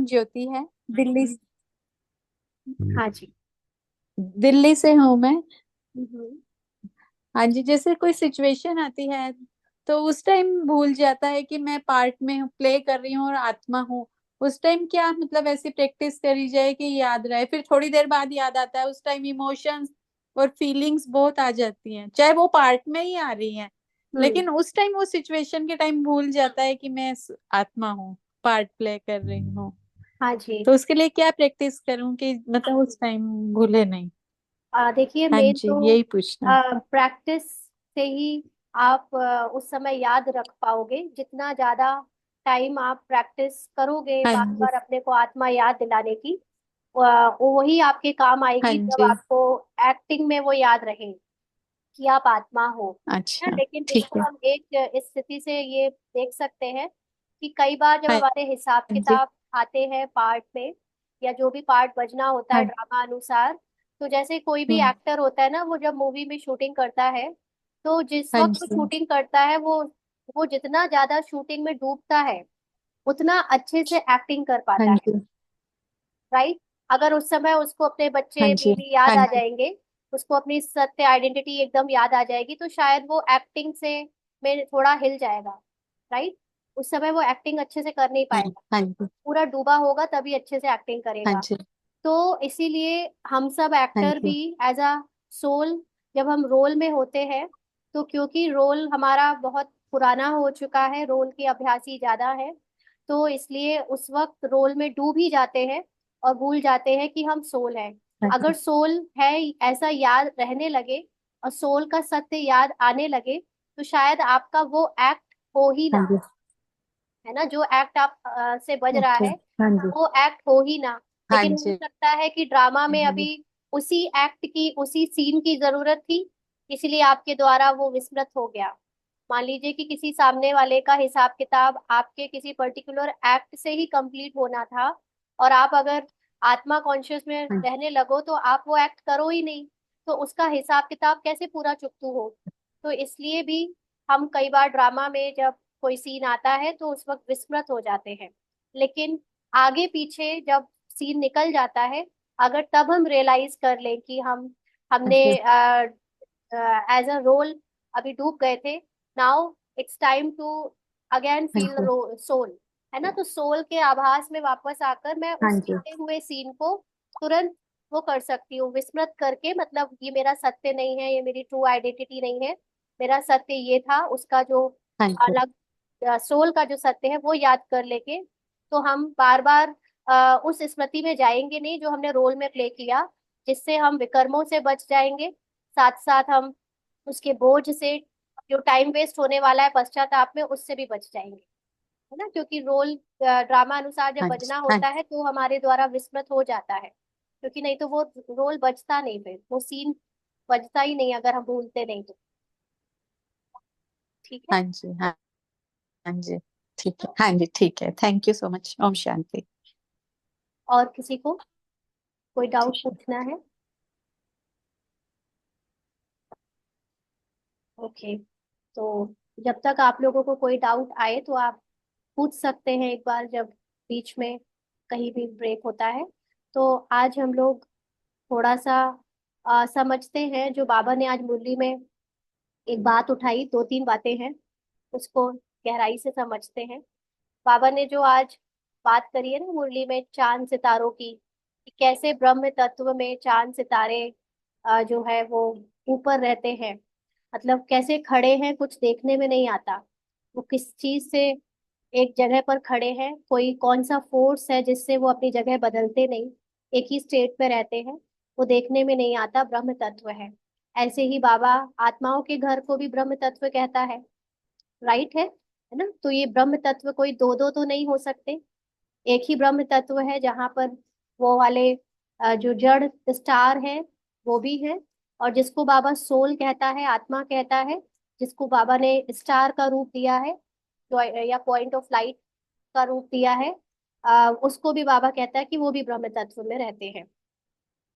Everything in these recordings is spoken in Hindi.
ज्योति है। दिल्ली हाँ जी। दिल्ली से हूँ मैं। हम्म। हाँ जी, जैसे कोई सिचुएशन आती है तो उस टाइम भूल जाता है कि मैं पार्ट में प्ले कर रही हूँ और आत्मा हूँ। उस टाइम क्या मतलब ऐसी प्रैक्टिस करी जाए कि याद रहे, फिर थोड़ी देर बाद याद आता है। उस टाइम इमोशंस और फीलिंग्स बहुत आ जाती हैं, चाहे वो पार्ट में ही आ रही हैं, हम्म। लेकिन उस टाइम वो सिचुएशन के टाइम भूल जाता है कि मैं आत्मा हूँ, पार्ट प्ले कर रही हूँ। हाँ जी। तो उसके लिए क्या प्रैक्टिस करूं कि मतलब उस टाइम भूले नहीं। देखिए, हाँ मेन जी, तो यही पूछना था। प्रैक्टिस से ही आप उस समय याद रख पाओगे। जितना ज्यादा टाइम आप प्रैक्टिस करोगे हाँ बार जी। बार अपने को आत्मा याद दिलाने की, वो वही आपके काम हाँ आएगी जब जी। आपको एक्टिंग में वो याद रहे कि आप आत्मा हो। है, अच्छा। लेकिन ठीक इसको है। हम एक इस स्थिति से ये देख सकते हैं कि कई बार जब हाँ हमारे हिसाब जी। किताब आते हैं पार्ट में, या जो भी पार्ट बजना होता है हाँ। ड्रामा अनुसार, तो जैसे कोई भी हम्म। एक्टर होता है ना, वो जब मूवी में शूटिंग करता है, तो जिस हाँ वक्त वो जी। शूटिंग करता है, वो जितना ज्यादा शूटिंग में डूबता है उतना अच्छे से एक्टिंग कर हाँ पाता है। जी। राइट। अगर उस समय उसको अपने हाँ बच्चे जी। बीवी याद हाँ आ जी। जाएंगे, उसको अपनी सत्य आइडेंटिटी एकदम याद आ जाएगी, तो शायद वो एक्टिंग से में थोड़ा हिल जाएगा। राइट। उस समय वो एक्टिंग अच्छे से कर नहीं पाएगा। हाँ जी। पूरा डूबा होगा तभी अच्छे से एक्टिंग हाँ करेगा। जी। तो इसीलिए हम सब हाँ एक्टर जी। भी एज अ सोल, जब हम रोल में होते हैं, तो क्योंकि रोल हमारा बहुत पुराना हो चुका है, रोल की अभ्यासी ज्यादा है, तो इसलिए उस वक्त रोल में डूब ही जाते हैं और भूल जाते हैं कि हम सोल हैं। हाँ अगर जी। सोल है ऐसा याद रहने लगे और सोल का सत्य याद आने लगे, तो शायद आपका वो एक्ट हो ही हाँ ना। जी। है ना, जो एक्ट आप से बज रहा ओके। है हाँ जी। वो एक्ट हो ही ना। हाँ लेकिन हो जी। सकता है कि ड्रामा हाँ में जी। अभी उसी एक्ट की, उसी सीन की जरूरत थी, इसलिए आपके द्वारा वो विस्मृत हो गया। मान लीजिए कि किसी सामने वाले का हिसाब किताब आपके किसी पर्टिकुलर एक्ट से ही कंप्लीट होना था, और आप अगर आत्मा कॉन्शियस में हाँ जी। रहने लगो तो आप वो एक्ट करो ही नहीं, तो उसका हिसाब किताब कैसे पूरा चुकतू हो। तो इसलिए भी हम कई बार ड्रामा में जब कोई सीन आता है तो उस वक्त विस्मृत हो जाते हैं। लेकिन आगे पीछे जब सीन निकल जाता है, अगर तब हम रियलाइज कर लें कि हाँ हमने जी। एज अ रोल अभी डूब गए थे, now it's time to again हाँ फील जी। सोल। है ना, तो सोल के आभास में वापस आकर मैं हाँ उस जी। बीते हुए सीन को तुरंत वो कर सकती हूँ, विस्मृत करके, मतलब ये मेरा सत्य नहीं है, ये मेरी ट्रू आइडेंटिटी नहीं है, मेरा सत्य ये था, उसका जो हाँ जी। अलग सोल का जो सत्य है वो याद कर लेके, तो हम बार बार उस स्मृति में जाएंगे नहीं जो हमने रोल में प्ले किया, जिससे हम विकर्मों से बच जाएंगे। साथ साथ हम उसके बोझ से, जो टाइम वेस्ट होने वाला है पश्चाताप में, उससे भी बच जाएंगे। है ना, क्योंकि रोल ड्रामा अनुसार जब हाँ जी। बजना हाँ होता है तो हमारे द्वारा विस्मृत हो जाता है, क्योंकि नहीं तो वो रोल बचता नहीं, फिर वो सीन बचता ही नहीं अगर हम भूलते नहीं तो। ठीक है। हाँ जी। हाँ। हाँ जी। ठीक है। हाँ जी, ठीक है। Thank you so much. ओम शांति। और किसी को कोई डाउट ठीक है। पूछना है? ओके। तो जब तक आप लोगों को कोई डाउट आए तो आप पूछ सकते हैं एक बार, जब बीच में कहीं भी ब्रेक होता है। तो आज हम लोग थोड़ा सा समझते हैं, जो बाबा ने आज मुरली में एक बात उठाई, दो तीन बातें हैं, उसको गहराई से समझते हैं। बाबा ने जो आज बात करी है ना मुरली में चांद सितारों की, कि कैसे ब्रह्म तत्व में चांद सितारे जो है वो ऊपर रहते हैं, मतलब कैसे खड़े हैं, कुछ देखने में नहीं आता, वो किस चीज से एक जगह पर खड़े हैं, कोई कौन सा फोर्स है जिससे वो अपनी जगह बदलते नहीं, एक ही स्टेट पे रहते हैं, वो देखने में नहीं आता, ब्रह्म तत्व है। ऐसे ही बाबा आत्माओं के घर को भी ब्रह्म तत्व कहता है। राइट है ना, तो ये ब्रह्म तत्व कोई दो दो तो नहीं हो सकते, एक ही ब्रह्म तत्व है, जहाँ पर वो वाले जो जड़ स्टार है वो भी है, और जिसको बाबा सोल कहता है, आत्मा कहता है, जिसको बाबा ने स्टार का रूप दिया है, या पॉइंट ऑफ लाइट का रूप दिया है, उसको भी बाबा कहता है कि वो भी ब्रह्म तत्व में रहते हैं।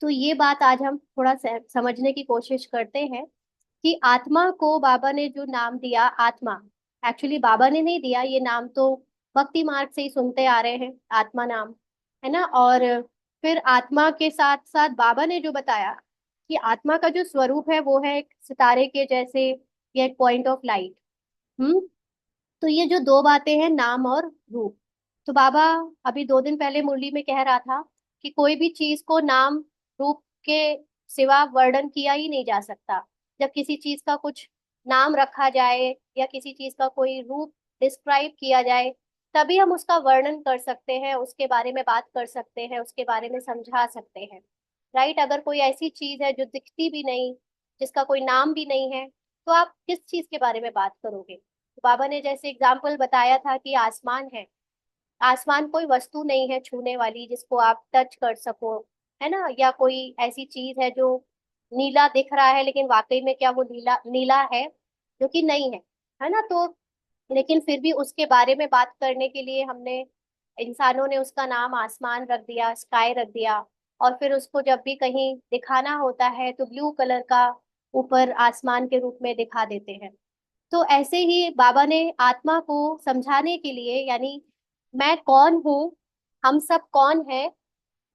तो ये बात आज हम थोड़ा समझने की कोशिश करते हैं कि आत्मा को बाबा ने जो नाम दिया आत्मा, एक्चुअली बाबा ने नहीं दिया ये नाम, तो भक्ति मार्ग से ही सुनते आ रहे हैं आत्मा नाम। है ना। और फिर आत्मा के साथ साथ बाबा ने जो बताया कि आत्मा का जो स्वरूप है वो है एक सितारे के जैसे, या एक पॉइंट ऑफ लाइट। हम्म। तो ये जो दो बातें हैं, नाम और रूप, तो बाबा अभी 2 दिन पहले मुरली में कह रहा था कि कोई भी चीज को नाम रूप के सिवा वर्णन किया ही नहीं जा सकता। जब किसी चीज का कुछ नाम रखा जाए या किसी चीज का कोई रूप डिस्क्राइब किया जाए, तभी हम उसका वर्णन कर सकते हैं, उसके बारे में बात कर सकते हैं, उसके बारे में समझा सकते हैं। राइट। अगर कोई ऐसी चीज है जो दिखती भी नहीं, जिसका कोई नाम भी नहीं है, तो आप किस चीज के बारे में बात करोगे। बाबा ने जैसे एग्जाम्पल बताया था कि आसमान है। आसमान कोई वस्तु नहीं है छूने वाली जिसको आप टच कर सको, है ना। या कोई ऐसी चीज है जो नीला दिख रहा है लेकिन वाकई में क्या वो नीला नीला है, जो कि नहीं है ना। तो लेकिन फिर भी उसके बारे में बात करने के लिए हमने, इंसानों ने उसका नाम आसमान रख दिया, स्काई रख दिया। और फिर उसको जब भी कहीं दिखाना होता है तो ब्लू कलर का ऊपर आसमान के रूप में दिखा देते हैं। तो ऐसे ही बाबा ने आत्मा को समझाने के लिए, यानी मैं कौन हूँ, हम सब कौन है,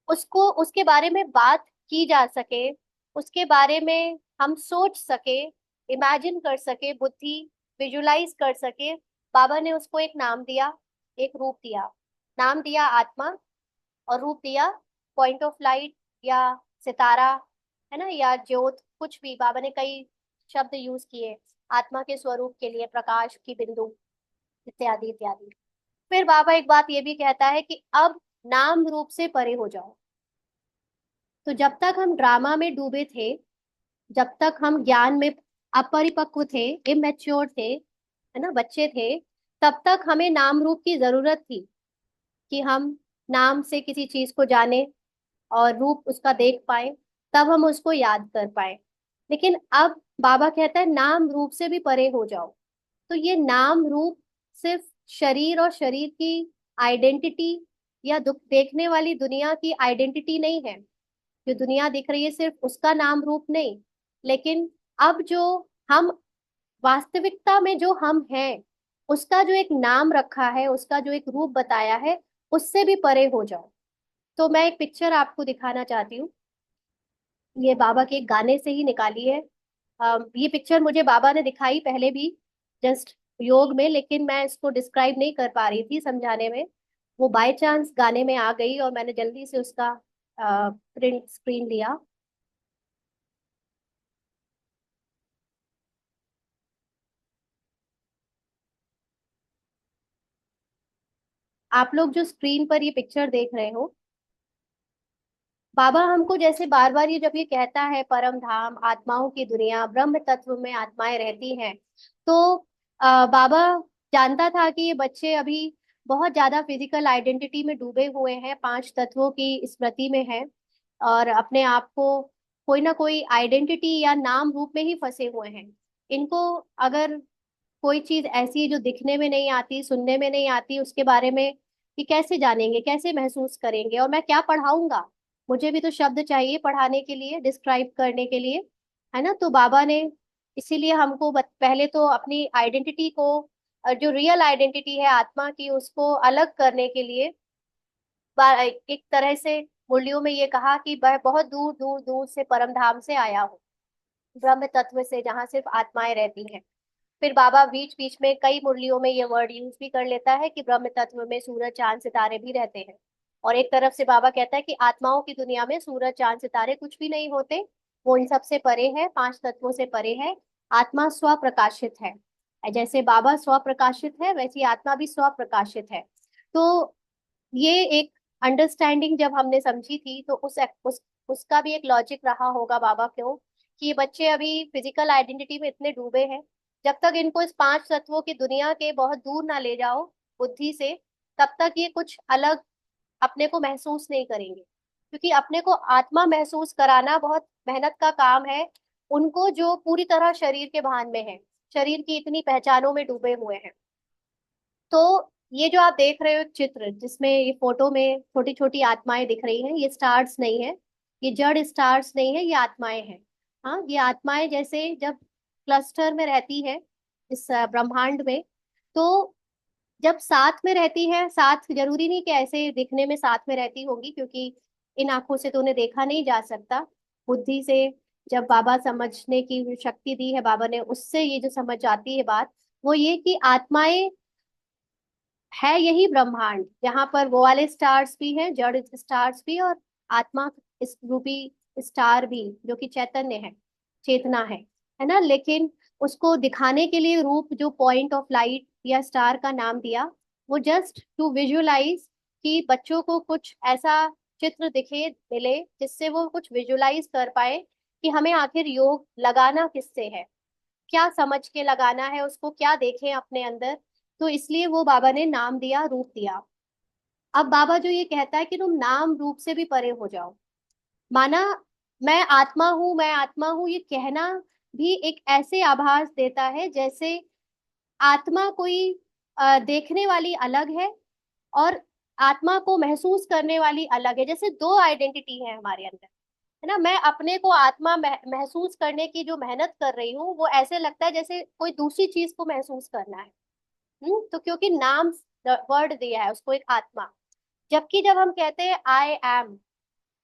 उसको उसके बारे में बात की जा सके, उसके बारे में हम सोच सके, इमेजिन कर सके, बुद्धि विजुलाइज कर सके। बाबा ने उसको एक नाम दिया, एक रूप दिया। नाम दिया आत्मा, और रूप दिया पॉइंट ऑफ लाइट, या सितारा, है ना, या ज्योत, कुछ भी। बाबा ने कई शब्द यूज किए आत्मा के स्वरूप के लिए, प्रकाश की बिंदु, इत्यादि इत्यादि। फिर बाबा एक बात ये भी कहता है कि अब नाम रूप से परे हो जाओ। तो जब तक हम ड्रामा में डूबे थे, जब तक हम ज्ञान में अपरिपक्व थे, इमेच्योर थे, है ना, बच्चे थे, तब तक हमें नाम रूप की जरूरत थी कि हम नाम से किसी चीज को जाने और रूप उसका देख पाए, तब हम उसको याद कर पाए। लेकिन अब बाबा कहता है नाम रूप से भी परे हो जाओ। तो ये नाम रूप सिर्फ शरीर और शरीर की आइडेंटिटी, या दुख देखने वाली दुनिया की आइडेंटिटी नहीं है। जो दुनिया दिख रही है सिर्फ उसका नाम रूप नहीं, लेकिन अब जो हम वास्तविकता में जो हम हैं, उसका जो एक नाम रखा है, उसका जो एक रूप बताया है, उससे भी परे हो जाओ। तो मैं एक पिक्चर आपको दिखाना चाहती हूँ। ये बाबा के एक गाने से ही निकाली है। ये पिक्चर मुझे बाबा ने दिखाई पहले भी, जस्ट योग में, लेकिन मैं इसको डिस्क्राइब नहीं कर पा रही थी समझाने में। वो बाय चांस गाने में आ गई और मैंने जल्दी से उसका प्रिंट स्क्रीन लिया। आप लोग जो स्क्रीन पर ये पिक्चर देख रहे हो, बाबा हमको जैसे बार बार ये जब ये कहता है परम धाम, आत्माओं की दुनिया, ब्रह्म तत्व में आत्माएं रहती हैं, तो बाबा जानता था कि ये बच्चे अभी बहुत ज्यादा फिजिकल आइडेंटिटी में डूबे हुए हैं, 5 तत्वों की स्मृति में है, और अपने आप को कोई ना कोई आइडेंटिटी या नाम रूप में ही फंसे हुए हैं। इनको अगर कोई चीज ऐसी है जो दिखने में नहीं आती, सुनने में नहीं आती, उसके बारे में कि कैसे जानेंगे, कैसे महसूस करेंगे, और मैं क्या पढ़ाऊंगा। मुझे भी तो शब्द चाहिए पढ़ाने के लिए, डिस्क्राइब करने के लिए, है ना। तो बाबा ने इसीलिए हमको पहले तो अपनी आइडेंटिटी को, जो रियल आइडेंटिटी है आत्मा की, उसको अलग करने के लिए एक तरह से मुरलियों में ये कहा कि वह बहुत दूर दूर दूर से परम धाम से आया हूँ, ब्रह्म तत्व से, जहाँ सिर्फ आत्माएं रहती हैं। फिर बाबा बीच बीच में कई मुरलियों में ये वर्ड यूज भी कर लेता है कि ब्रह्म तत्व में सूरज चांद सितारे भी रहते हैं। और एक तरफ से बाबा कहता है कि आत्माओं की दुनिया में सूरज चांद सितारे कुछ भी नहीं होते, वो इन सब से परे है, 5 तत्वों से परे है। आत्मा स्व प्रकाशित है। जैसे बाबा स्व प्रकाशित है, वैसी आत्मा भी स्व प्रकाशित है। तो ये एक अंडरस्टैंडिंग जब हमने समझी थी, तो उसका भी एक लॉजिक रहा होगा बाबा क्यों, कि ये बच्चे अभी फिजिकल आइडेंटिटी में इतने डूबे हैं। जब तक इनको इस 5 तत्वों की दुनिया के बहुत दूर ना ले जाओ बुद्धि से, तब तक ये कुछ अलग अपने को महसूस नहीं करेंगे। क्योंकि अपने को आत्मा महसूस कराना बहुत मेहनत का काम है उनको, जो पूरी तरह शरीर के भान में है, शरीर की इतनी पहचानों में डूबे हुए हैं। तो ये जो आप देख रहे हो एक चित्र, जिसमें ये फोटो में छोटी छोटी आत्माएं दिख रही हैं, ये स्टार्स नहीं है, ये जड़ स्टार्स नहीं है, ये आत्माएं हैं। हाँ, ये आत्माएं जैसे जब क्लस्टर में रहती है इस ब्रह्मांड में, तो जब साथ में रहती है, साथ जरूरी नहीं कि ऐसे दिखने में साथ में रहती होगी, क्योंकि इन आंखों से तो उन्हें देखा नहीं जा सकता। बुद्धि से जब बाबा समझने की शक्ति दी है बाबा ने, उससे ये जो समझ आती है बात, वो ये कि आत्माएं है यही ब्रह्मांड, जहां पर वो वाले स्टार्स भी हैं, जड़ स्टार्स भी, और आत्मा इस रूपी स्टार भी, जो कि चैतन्य है, चेतना है ना। लेकिन उसको दिखाने के लिए रूप, जो पॉइंट ऑफ लाइट या स्टार का नाम दिया, वो जस्ट टू विजुअलाइज, कि बच्चों को कुछ ऐसा चित्र दिखे, मिले, जिससे वो कुछ विजुअलाइज कर पाए कि हमें आखिर योग लगाना किससे है, क्या समझ के लगाना है उसको, क्या देखें अपने अंदर। तो इसलिए वो बाबा ने नाम दिया, रूप दिया। अब बाबा जो ये कहता है कि तुम नाम रूप से भी परे हो जाओ, माना मैं आत्मा हूँ, मैं आत्मा हूँ, ये कहना भी एक ऐसे आभास देता है जैसे आत्मा कोई देखने वाली अलग है, और आत्मा को महसूस करने वाली अलग है। जैसे दो आइडेंटिटी है हमारे अंदर, है ना। मैं अपने को आत्मा महसूस करने की जो मेहनत कर रही हूँ, वो ऐसे लगता है जैसे कोई दूसरी चीज को महसूस करना है। तो क्योंकि नाम वर्ड दिया है उसको, एक आत्मा। जबकि जब हम कहते हैं आई एम,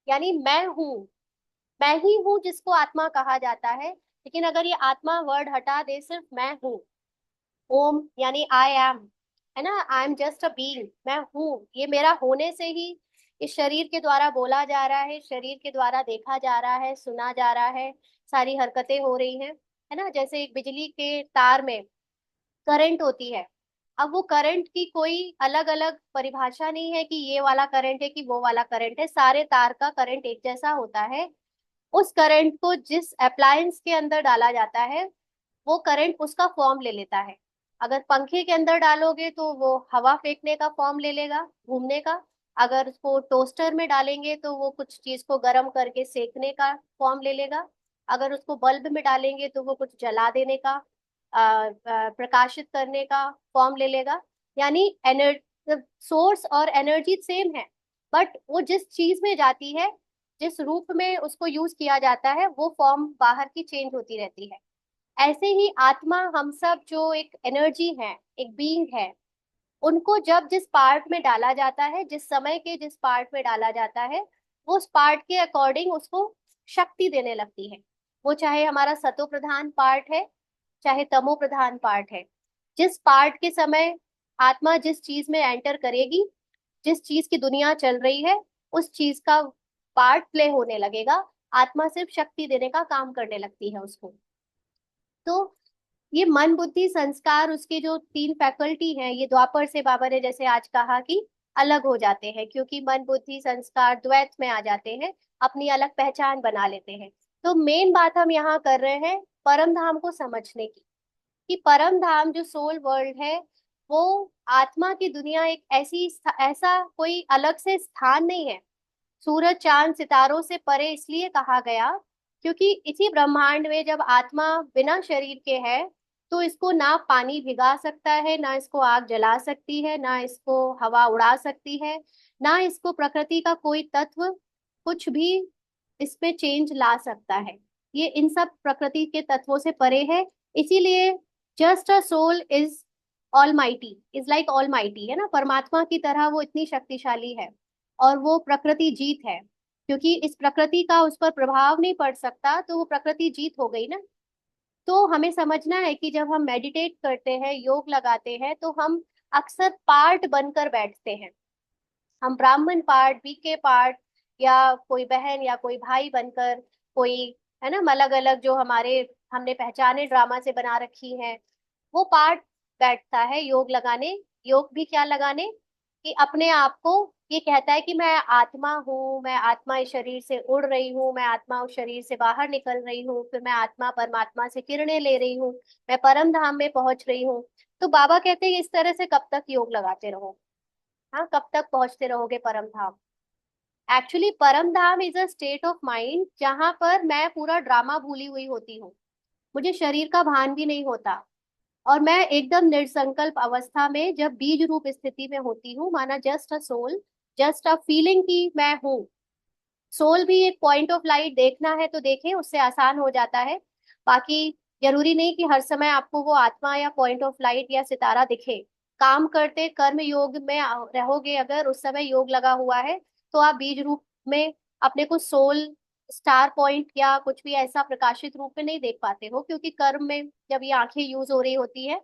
यानी मैं हूँ, मैं ही हूँ जिसको आत्मा कहा जाता है। लेकिन अगर ये आत्मा वर्ड हटा दे, सिर्फ मैं हूँ, ओम यानी आई एम, है ना, I am just a being, मैं हूँ, ये मेरा होने से ही इस शरीर के द्वारा बोला जा रहा है, शरीर के द्वारा देखा जा रहा है, सुना जा रहा है, सारी हरकतें हो रही हैं, है ना। जैसे एक बिजली के तार में करंट होती है, अब वो करंट की कोई अलग अलग परिभाषा नहीं है कि ये वाला करंट है कि वो वाला करंट है, सारे तार का करंट एक जैसा होता है। उस करंट को जिस अप्लायंस के अंदर डाला जाता है, वो करंट उसका फॉर्म ले लेता है। अगर पंखे के अंदर डालोगे तो वो हवा फेंकने का फॉर्म ले लेगा, घूमने का। अगर उसको टोस्टर में डालेंगे तो वो कुछ चीज को गर्म करके सेकने का फॉर्म ले लेगा। अगर उसको बल्ब में डालेंगे तो वो कुछ जला देने का, प्रकाशित करने का फॉर्म ले लेगा। यानी एनर्जी, सोर्स और एनर्जी सेम है, बट वो जिस चीज में जाती है, जिस रूप में उसको यूज किया जाता है, वो फॉर्म बाहर की चेंज होती रहती है। ऐसे ही आत्मा, हम सब जो एक एनर्जी है, एक बीइंग है, उनको जब जिस पार्ट में डाला जाता है, जिस समय के जिस पार्ट में डाला जाता है, वो उस पार्ट के अकॉर्डिंग उसको शक्ति देने लगती है। वो चाहे हमारा सतो प्रधान पार्ट है, चाहे तमो प्रधान पार्ट है। जिस पार्ट के समय आत्मा जिस चीज में एंटर करेगी, जिस चीज की दुनिया चल रही है, उस चीज का पार्ट प्ले होने लगेगा, आत्मा सिर्फ शक्ति देने का काम करने लगती है उसको। तो ये मन बुद्धि संस्कार, उसके जो तीन फैकल्टी हैं, ये द्वापर से बाबा ने जैसे आज कहा कि अलग हो जाते हैं, क्योंकि मन बुद्धि संस्कार द्वैत में आ जाते हैं, अपनी अलग पहचान बना लेते हैं। तो मेन बात हम यहाँ कर रहे हैं परम धाम को समझने की, कि परम धाम जो सोल वर्ल्ड है, वो आत्मा की दुनिया, एक ऐसी ऐसा कोई अलग से स्थान नहीं है। सूरज चांद सितारों से परे इसलिए कहा गया, क्योंकि इसी ब्रह्मांड में जब आत्मा बिना शरीर के है, तो इसको ना पानी भिगा सकता है, ना इसको आग जला सकती है, ना इसको हवा उड़ा सकती है, ना इसको प्रकृति का कोई तत्व कुछ भी इसमें चेंज ला सकता है। ये इन सब प्रकृति के तत्वों से परे है। इसीलिए just a soul is all mighty, is like all mighty, है ना, परमात्मा की तरह वो इतनी शक्तिशाली है। और वो प्रकृति जीत है, क्योंकि इस प्रकृति का उस पर प्रभाव नहीं पड़ सकता, तो वो प्रकृति जीत हो गई ना। तो हमें समझना है कि जब हम मेडिटेट करते हैं, योग लगाते हैं, तो हम अक्सर पार्ट बनकर बैठते हैं। हम ब्राह्मण पार्ट, बीके पार्ट, या कोई बहन या कोई भाई बनकर, कोई, है ना, अलग अलग जो हमारे हमने पहचाने ड्रामा से बना रखी है, वो पार्ट बैठता है योग लगाने। योग भी क्या लगाने, कि अपने आप को ये कहता है कि मैं आत्मा हूँ, मैं आत्मा इस शरीर से उड़ रही हूँ, मैं आत्मा उस शरीर से बाहर निकल रही हूँ, फिर मैं आत्मा परमात्मा से किरणें ले रही हूँ, मैं परम धाम में पहुंच रही हूँ। तो बाबा कहते हैं इस तरह से कब तक योग लगाते रहो, हाँ, कब तक पहुंचते रहोगे परम धाम। एक्चुअली परम धाम is a state of mind जहां पर मैं पूरा ड्रामा भूली हुई होती हूँ, मुझे शरीर का भान भी नहीं होता, और मैं एकदम निर्संकल्प अवस्था में जब बीज रूप स्थिति में होती हूँ, माना just a soul, just a feeling की मैं हूँ। सोल भी एक पॉइंट ऑफ लाइट देखना है तो देखें, उससे आसान हो जाता है। बाकी जरूरी नहीं कि हर समय आपको वो आत्मा या पॉइंट ऑफ लाइट या सितारा दिखे। काम करते कर्म योग में रहोगे, अगर उस समय योग लगा हुआ है, तो आप बीज रूप में अपने को सोल स्टार पॉइंट या कुछ भी ऐसा प्रकाशित रूप में नहीं देख पाते हो, क्योंकि कर्म में जब ये आंखें यूज हो रही होती है,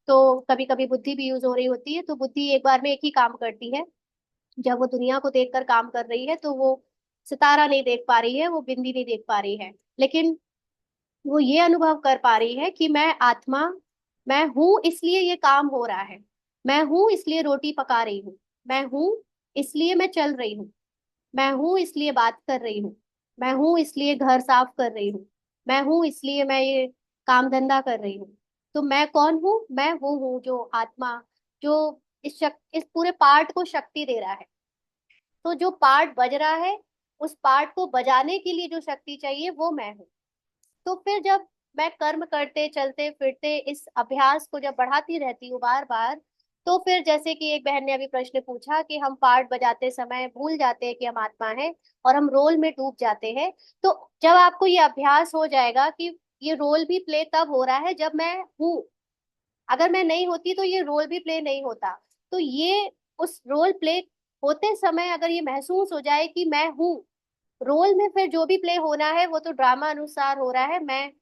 तो कभी कभी बुद्धि भी यूज हो रही होती है, तो बुद्धि एक बार में एक ही काम करती है। जब वो दुनिया को देखकर काम कर रही है तो वो सितारा नहीं देख पा रही है, वो बिंदी नहीं देख पा रही है, लेकिन वो ये अनुभव कर पा रही है कि मैं आत्मा, मैं हूं इसलिए ये काम हो रहा है, मैं हूं इसलिए रोटी पका रही हूँ, मैं हूं इसलिए मैं चल रही हूँ, मैं हूं इसलिए बात कर रही हूँ, मैं हूं इसलिए घर साफ कर रही हूँ, मैं हूं इसलिए मैं ये काम धंधा कर रही हूँ। तो मैं कौन हूँ? मैं वो हूँ जो आत्मा, जो इस पूरे पार्ट को शक्ति दे रहा है। तो जो पार्ट बज रहा है, उस पार्ट को बजाने के लिए जो शक्ति चाहिए वो मैं हूँ। तो फिर जब मैं कर्म करते चलते फिरते इस अभ्यास को जब बढ़ाती रहती हूँ बार बार, तो फिर जैसे कि एक बहन ने अभी प्रश्न पूछा कि हम पार्ट बजाते समय भूल जाते हैं कि हम आत्मा हैं और हम रोल में डूब जाते हैं। तो जब आपको ये अभ्यास हो जाएगा कि ये रोल भी प्ले तब हो रहा है जब मैं हूँ, अगर मैं नहीं होती तो ये रोल भी प्ले नहीं होता। तो ये उस रोल प्ले होते समय अगर ये महसूस हो जाए कि मैं हूँ रोल में, फिर जो भी प्ले होना है वो तो ड्रामा अनुसार हो रहा है, मैं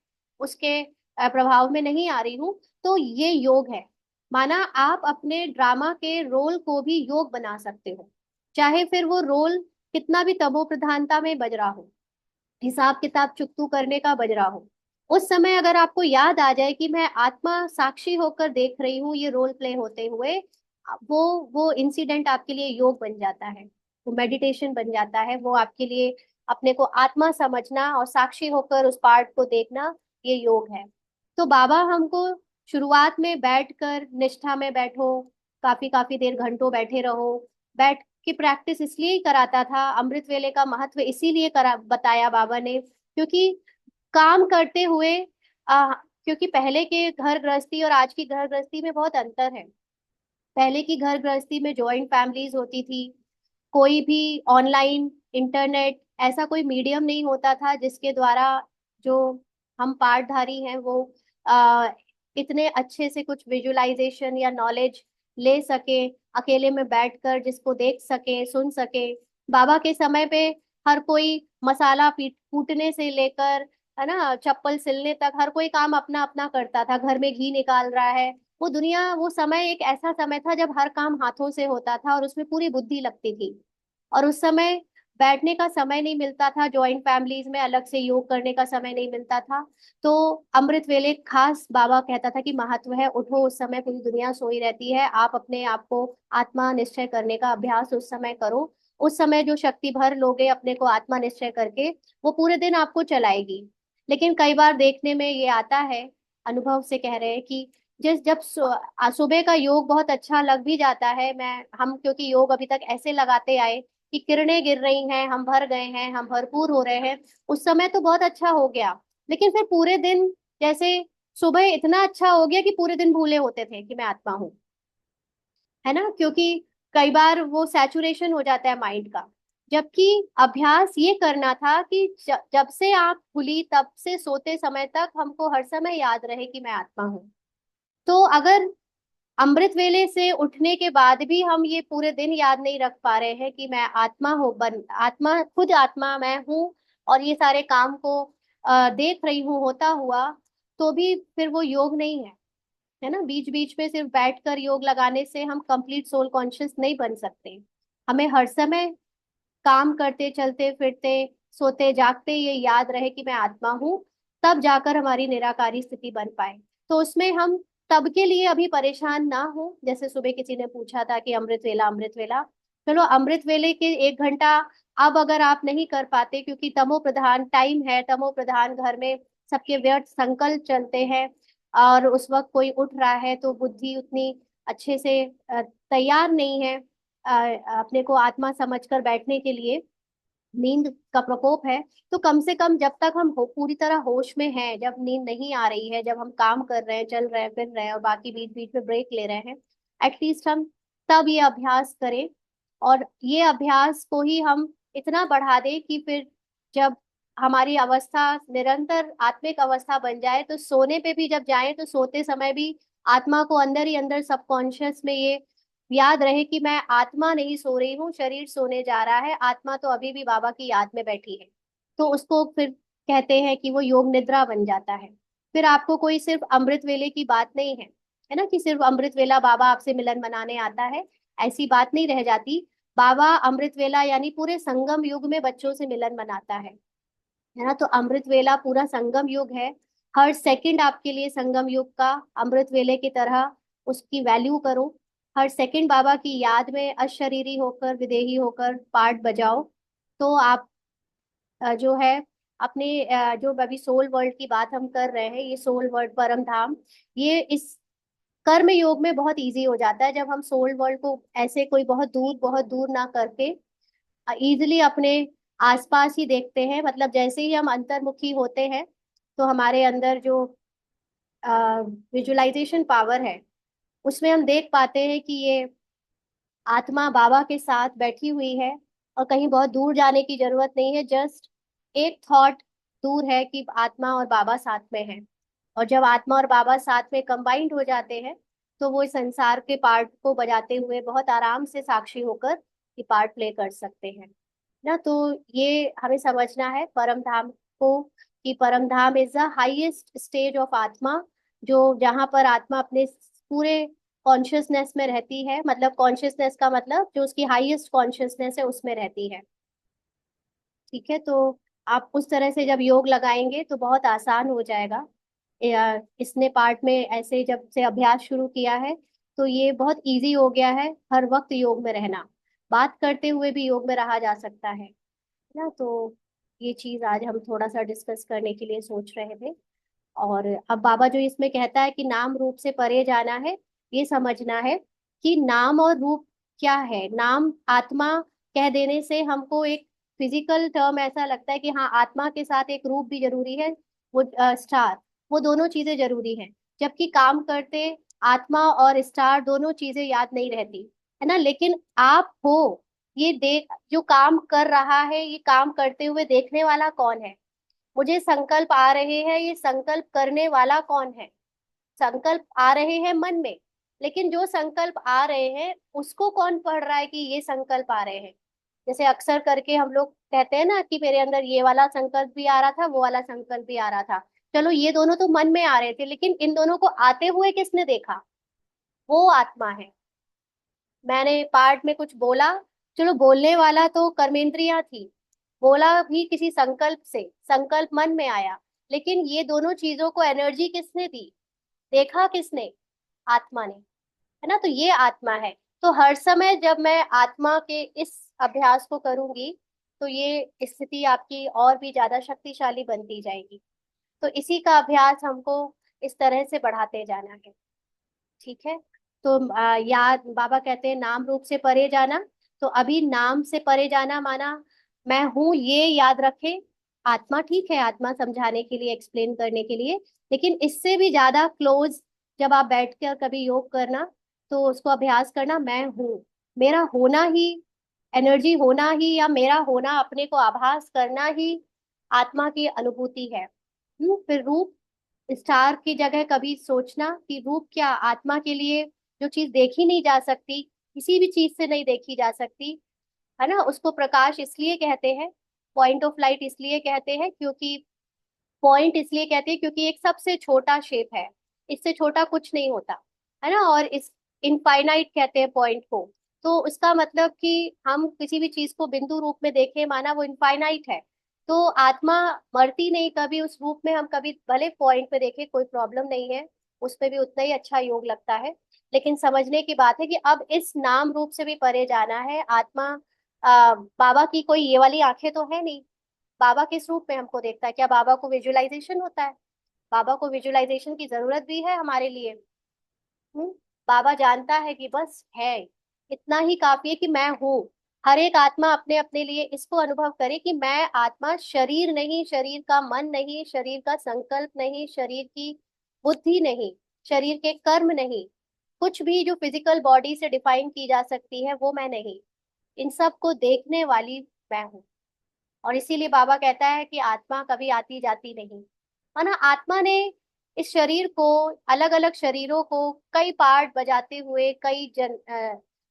उसके प्रभाव में नहीं आ रही हूँ, तो ये योग है। माना आप अपने ड्रामा के रोल को भी योग बना सकते हो, चाहे फिर वो रोल कितना भी तमो प्रधानता में बज रहा हो, हिसाब किताब चुकतू करने का बज रहा हो। उस समय अगर आपको याद आ जाए कि मैं आत्मा साक्षी होकर देख रही हूँ ये रोल प्ले होते हुए, वो वो इंसिडेंट आपके लिए योग बन जाता है, वो मेडिटेशन बन जाता है, वो आपके लिए अपने को आत्मा समझना और साक्षी होकर उस पार्ट को देखना, ये योग है। तो बाबा हमको शुरुआत में बैठकर निष्ठा में बैठो, काफी काफी देर घंटों बैठे रहो, बैठ की प्रैक्टिस इसलिए ही कराता था, अमृत वेले का महत्व इसीलिए करा बताया बाबा ने, क्योंकि काम करते हुए क्योंकि पहले के घर गृहस्थी और आज की घर गृहस्थी में बहुत अंतर है। पहले की घर गृहस्थी में जॉइंट फैमिलीज होती थी, कोई भी ऑनलाइन इंटरनेट ऐसा कोई मीडियम नहीं होता था जिसके द्वारा जो हम पाठधारी हैं वो आ, इतने अच्छे से कुछ विजुअलाइजेशन या नॉलेज ले सके, अकेले में बैठकर जिसको देख सके सुन सके। बाबा के समय पे हर कोई मसाला पीट कूटने से लेकर, है ना, चप्पल सिलने तक हर कोई काम अपना अपना करता था, घर में घी निकाल रहा है। वो दुनिया, वो समय एक ऐसा समय था जब हर काम हाथों से होता था और उसमें पूरी बुद्धि लगती थी। और उस समय बैठने का समय नहीं मिलता था, जॉइंट फैमिलीज में अलग से योग करने का समय नहीं मिलता था। तो अमृत वेले खास बाबा कहता था कि महत्व है, उठो, उस समय पूरी दुनिया सोई रहती है, आप अपने आप को आत्मा निश्चय करने का अभ्यास उस समय करो। उस समय जो शक्ति भर लोगे अपने को आत्मा निश्चय करके, वो पूरे दिन आपको चलाएगी। लेकिन कई बार देखने में ये आता है, अनुभव से कह रहे हैं कि जिस जब सुबह का योग बहुत अच्छा लग भी जाता है, मैं हम क्योंकि योग अभी तक ऐसे लगाते आए कि किरणें गिर रही हैं, हम भर गए हैं, हम भरपूर हो रहे हैं, उस समय तो बहुत अच्छा हो गया। लेकिन फिर पूरे दिन जैसे सुबह इतना अच्छा हो गया कि पूरे दिन भूले होते थे कि मैं आत्मा हूँ, है ना, क्योंकि कई बार वो सैचुरेशन हो जाता है माइंड का। जबकि अभ्यास ये करना था कि जब से आंख खुली तब से सोते समय तक हमको हर समय याद रहे कि मैं आत्मा हूँ। तो अगर अमृत वेले से उठने के बाद भी हम ये पूरे दिन याद नहीं रख पा रहे हैं कि मैं आत्मा हो, बन आत्मा, खुद आत्मा मैं हूँ और ये सारे काम को देख रही हूँ होता हुआ, तो भी फिर वो योग नहीं है ना। बीच बीच में सिर्फ बैठकर योग लगाने से हम कंप्लीट सोल कॉन्शियस नहीं बन सकते। हमें हर समय काम करते चलते फिरते सोते जागते ये याद रहे कि मैं आत्मा हूँ, तब जाकर हमारी निराकारी स्थिति बन पाए। तो उसमें हम तब के लिए अभी परेशान ना हो। जैसे सुबह किसी ने पूछा था कि अमृत वेला, अमृत वेला, चलो अमृत वेले के 1 घंटा अब अगर आप नहीं कर पाते, क्योंकि तमो प्रधान टाइम है, तमो प्रधान घर में सबके व्यर्थ संकल्प चलते हैं और उस वक्त कोई उठ रहा है तो बुद्धि उतनी अच्छे से तैयार नहीं है अपने को आत्मा समझकर बैठने के लिए, नींद का प्रकोप है। तो कम से कम जब तक हम पूरी तरह होश में हैं, जब नींद नहीं आ रही है, जब हम काम कर रहे हैं, चल रहे हैं, फिर रहे हैं और बाकी बीच बीच में ब्रेक ले रहे हैं, एटलीस्ट हम तब ये अभ्यास करें। और ये अभ्यास को ही हम इतना बढ़ा दें कि फिर जब हमारी अवस्था निरंतर आत्मिक अवस्था बन जाए, तो सोने पे भी जब जाए तो सोते समय भी आत्मा को अंदर ही अंदर सबकॉन्शियस में ये याद रहे कि मैं आत्मा नहीं सो रही हूँ, शरीर सोने जा रहा है, आत्मा तो अभी भी बाबा की याद में बैठी है। तो उसको फिर कहते हैं कि वो योग निद्रा बन जाता है। फिर आपको कोई सिर्फ अमृत वेले की बात नहीं है ना, कि सिर्फ अमृत वेला बाबा आपसे मिलन मनाने आता है, ऐसी बात नहीं रह जाती। बाबा अमृत वेला यानी पूरे संगम युग में बच्चों से मिलन मनाता है ना। तो अमृत वेला पूरा संगम युग है। हर सेकंड आपके लिए संगम युग का अमृत वेले की तरह उसकी वैल्यू करो। हर सेकंड बाबा की याद में अशरीरी होकर, विदेही होकर पार्ट बजाओ। तो आप जो है अपने जो अभी सोल वर्ल्ड की बात हम कर रहे हैं, ये सोल वर्ल्ड परम धाम, ये इस कर्म योग में बहुत इजी हो जाता है जब हम सोल वर्ल्ड को ऐसे कोई बहुत दूर ना करके इजिली अपने आसपास ही देखते हैं। मतलब जैसे ही हम अंतर्मुखी होते हैं तो हमारे अंदर जो विजुअलाइजेशन पावर है उसमें हम देख पाते हैं कि ये आत्मा बाबा के साथ बैठी हुई है, और कहीं बहुत दूर जाने की जरूरत नहीं है, जस्ट एक थॉट दूर है कि आत्मा और बाबा साथ में है। और जब आत्मा और बाबा साथ में कंबाइंड हो जाते हैं तो वो इस संसार के पार्ट को बजाते हुए बहुत आराम से साक्षी होकर ये पार्ट प्ले कर सकते हैं ना। तो ये हमें समझना है परम धाम को, कि परम धाम is the highest stage of आत्मा, जो जहाँ पर आत्मा अपने पूरे कॉन्शियसनेस में रहती है। मतलब कॉन्शियसनेस का मतलब जो उसकी हाईएस्ट कॉन्शियसनेस है उसमें रहती है। ठीक है, तो आप उस तरह से जब योग लगाएंगे तो बहुत आसान हो जाएगा। इसने पार्ट में ऐसे जब से अभ्यास शुरू किया है तो ये बहुत इजी हो गया है हर वक्त योग में रहना। बात करते हुए भी योग में रहा जा सकता है ना। तो ये चीज आज हम थोड़ा सा डिस्कस करने के लिए सोच रहे थे। और अब बाबा जो इसमें कहता है कि नाम रूप से परे जाना है, ये समझना है कि नाम और रूप क्या है। नाम आत्मा कह देने से हमको एक फिजिकल टर्म ऐसा लगता है कि हाँ आत्मा के साथ एक रूप भी जरूरी है, वो स्टार, वो दोनों चीजें जरूरी हैं। जबकि काम करते आत्मा और स्टार दोनों चीजें याद नहीं रहती, है ना। लेकिन आप हो, ये देख जो काम कर रहा है, ये काम करते हुए देखने वाला कौन है। मुझे संकल्प आ रहे हैं, ये संकल्प करने वाला कौन है। संकल्प आ रहे हैं मन में, लेकिन जो संकल्प आ रहे हैं उसको कौन पढ़ रहा है कि ये संकल्प आ रहे हैं। जैसे अक्सर करके हम लोग कहते हैं ना कि मेरे अंदर ये वाला संकल्प भी आ रहा था, वो वाला संकल्प भी आ रहा था। चलो ये दोनों तो मन में आ रहे थे, लेकिन इन दोनों को आते हुए किसने देखा, वो आत्मा है। मैंने पार्ट में कुछ बोला, चलो बोलने वाला तो कर्मेंद्रियां थी, बोला भी किसी संकल्प से, संकल्प मन में आया, लेकिन ये दोनों चीजों को एनर्जी किसने दी, देखा किसने, आत्मा ने, है ना। तो ये आत्मा है। तो हर समय जब मैं आत्मा के इस अभ्यास को करूंगी तो ये स्थिति आपकी और भी ज्यादा शक्तिशाली बनती जाएगी। तो इसी का अभ्यास हमको इस तरह से बढ़ाते जाना है। ठीक है, तो याद बाबा कहते हैं नाम रूप से परे जाना। तो अभी नाम से परे जाना माना मैं हूं ये याद रखे। आत्मा ठीक है, आत्मा समझाने के लिए, एक्सप्लेन करने के लिए, लेकिन इससे भी ज्यादा क्लोज जब आप बैठ कर कभी योग करना तो उसको अभ्यास करना, मैं हूँ, मेरा होना ही, एनर्जी होना ही, या मेरा होना अपने को आभास करना ही आत्मा की अनुभूति है। फिर रूप, स्टार की जगह कभी सोचना कि रूप क्या, आत्मा के लिए जो चीज देखी नहीं जा सकती, किसी भी चीज से नहीं देखी जा सकती, है ना, उसको प्रकाश इसलिए कहते हैं, पॉइंट ऑफ लाइट इसलिए कहते हैं, क्योंकि पॉइंट इसलिए कहते हैं क्योंकि एक सबसे छोटा शेप है, इससे छोटा कुछ नहीं होता, है ना। और इस इनफाइनाइट कहते हैं पॉइंट को। तो उसका मतलब कि हम किसी भी चीज को बिंदु रूप में देखें माना वो इनफाइनाइट है। तो आत्मा मरती नहीं कभी, उस रूप में हम कभी भले पॉइंट पे देखें कोई प्रॉब्लम नहीं है, उसमें भी उतना ही अच्छा योग लगता है। लेकिन समझने की बात है कि अब इस नाम रूप से भी परे जाना है। आत्मा बाबा की कोई ये वाली आंखें तो है नहीं, बाबा किस रूप में हमको देखता है, क्या बाबा को विजुअलाइजेशन होता है, बाबा को विजुअलाइजेशन की जरूरत भी है हमारे लिए। हम्म बाबा जानता है कि बस है, इतना ही काफी है कि मैं हूँ। हर एक आत्मा अपने अपने लिए इसको अनुभव करे कि मैं आत्मा, शरीर नहीं, शरीर का मन नहीं, शरीर का संकल्प नहीं, शरीर की बुद्धि नहीं, शरीर के कर्म नहीं, कुछ भी जो फिजिकल बॉडी से डिफाइन की जा सकती है वो मैं नहीं, इन सब को देखने वाली मैं हूँ। और इसीलिए बाबा कहता है कि आत्मा कभी आती जाती नहीं, है ना। आत्मा ने इस शरीर को, अलग अलग शरीरों को कई पार्ट बजाते हुए कई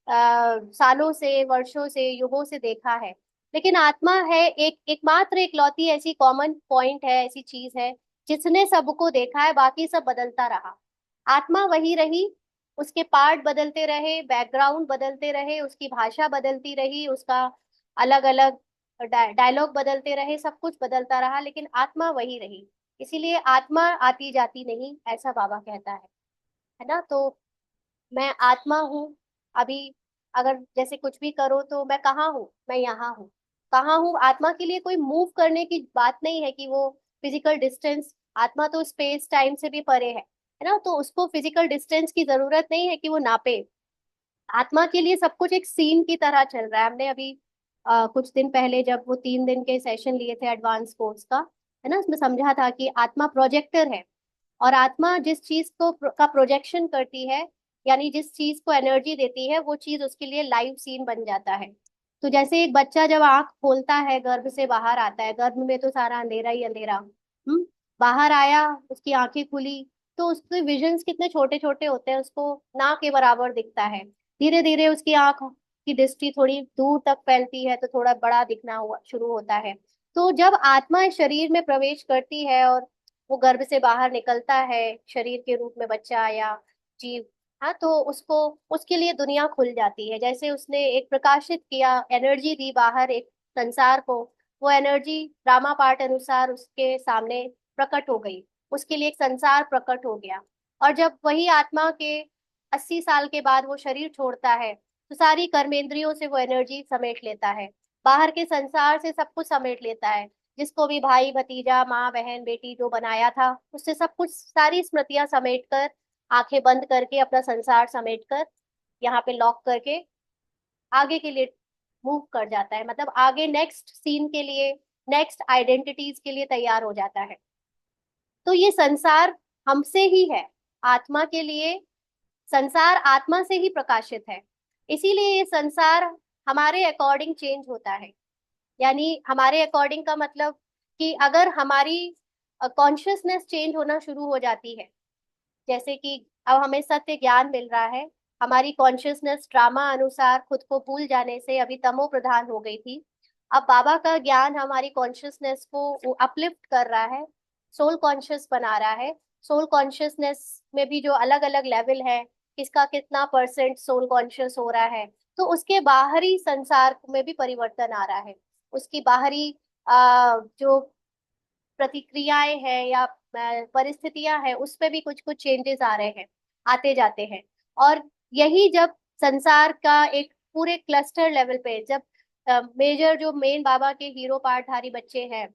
सालों से, वर्षों से, युगों से देखा है। लेकिन आत्मा है एक एकमात्र इकलौती ऐसी कॉमन पॉइंट है, ऐसी चीज है जिसने सबको देखा है, बाकी सब बदलता रहा। आत्मा वही रही, उसके पार्ट बदलते रहे, बैकग्राउंड बदलते रहे, उसकी भाषा बदलती रही, उसका अलग अलग डायलॉग बदलते रहे, सब कुछ बदलता रहा, लेकिन आत्मा वही रही। इसीलिए आत्मा आती जाती नहीं, ऐसा बाबा कहता है ना। तो मैं आत्मा हूँ। अभी अगर जैसे कुछ भी करो तो मैं कहाँ हूँ, मैं यहाँ हूँ। कहाँ हूँ, आत्मा के लिए कोई मूव करने की बात नहीं है कि वो फिजिकल डिस्टेंस, आत्मा तो स्पेस टाइम से भी परे है ना, तो उसको फिजिकल डिस्टेंस की जरूरत नहीं है कि वो नापे। आत्मा के लिए सब कुछ एक सीन की तरह चल रहा है। हमने अभी कुछ दिन पहले जब वो 3 दिन के सेशन लिए थे एडवांस कोर्स का, है ना, उसमें समझा था कि आत्मा प्रोजेक्टर है। और आत्मा जिस चीज को का प्रोजेक्शन करती है, यानी जिस चीज को एनर्जी देती है, वो चीज उसके लिए लाइव सीन बन जाता है। तो जैसे एक बच्चा जब आंख खोलता है, गर्भ से बाहर आता है, गर्भ में तो सारा अंधेरा ही अंधेरा, बाहर आया, उसकी आंखें खुली, तो उसके विजन्स कितने छोटे छोटे होते हैं, उसको ना के बराबर दिखता है। धीरे धीरे उसकी आंख की दृष्टि थोड़ी दूर तक फैलती है, तो थोड़ा बड़ा दिखना हुआ शुरू होता है। तो जब आत्मा इस शरीर में प्रवेश करती है और वो गर्भ से बाहर निकलता है शरीर के रूप में, बच्चा या जीव, हाँ, तो उसको, उसके लिए दुनिया खुल जाती है। जैसे उसने एक प्रकाशित किया, एनर्जी दी बाहर एक संसार को, वो एनर्जी ड्रामा पार्ट अनुसार उसके सामने प्रकट हो गई, उसके लिए एक संसार प्रकट हो गया। और जब वही आत्मा के 80 साल के बाद वो शरीर छोड़ता है, तो सारी कर्मेंद्रियों से वो एनर्जी समेट लेता है, बाहर के संसार से सब कुछ समेट लेता है। जिसको भी भाई भतीजा माँ बहन बेटी जो बनाया था, उससे सब कुछ, सारी स्मृतियां समेट कर, आंखें बंद करके, अपना संसार समेट कर, यहाँ पे लॉक करके आगे के लिए मूव कर जाता है। मतलब आगे नेक्स्ट सीन के लिए, नेक्स्ट आइडेंटिटीज के लिए तैयार हो जाता है। तो ये संसार हमसे ही है, आत्मा के लिए संसार आत्मा से ही प्रकाशित है। इसीलिए ये संसार हमारे अकॉर्डिंग चेंज होता है। यानी हमारे अकॉर्डिंग का मतलब कि अगर हमारी कॉन्शियसनेस चेंज होना शुरू हो जाती है, जैसे कि अब हमें सत्य ज्ञान मिल रहा है, हमारी कॉन्शियसनेस ड्रामा अनुसार खुद को भूल जाने से अभी तमो प्रधान हो गई थी। अब बाबा का ज्ञान हमारी कॉन्शियसनेस को अपलिफ्ट कर रहा है, सोल कॉन्शियस बना रहा है। सोल कॉन्शियसनेस में भी जो अलग अलग लेवल है, किसका कितना परसेंट सोल कॉन्शियस हो रहा है, तो उसके बाहरी संसार में भी परिवर्तन आ रहा है। उसकी बाहरी जो प्रतिक्रियाएं हैं या परिस्थितियां हैं, उस पे भी कुछ कुछ चेंजेस आ रहे हैं, आते जाते हैं। और यही जब संसार का एक पूरे क्लस्टर लेवल पे, जब मेजर जो मेन बाबा के हीरो पार्टधारी बच्चे हैं,